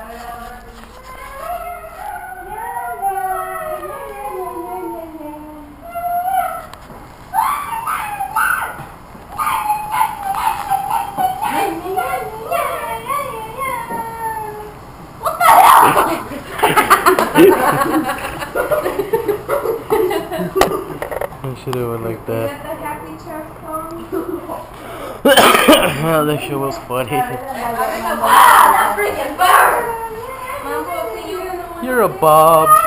I should have went like that. Is that the happy church song? That shit was funny. Freaking bird! You're a Bob.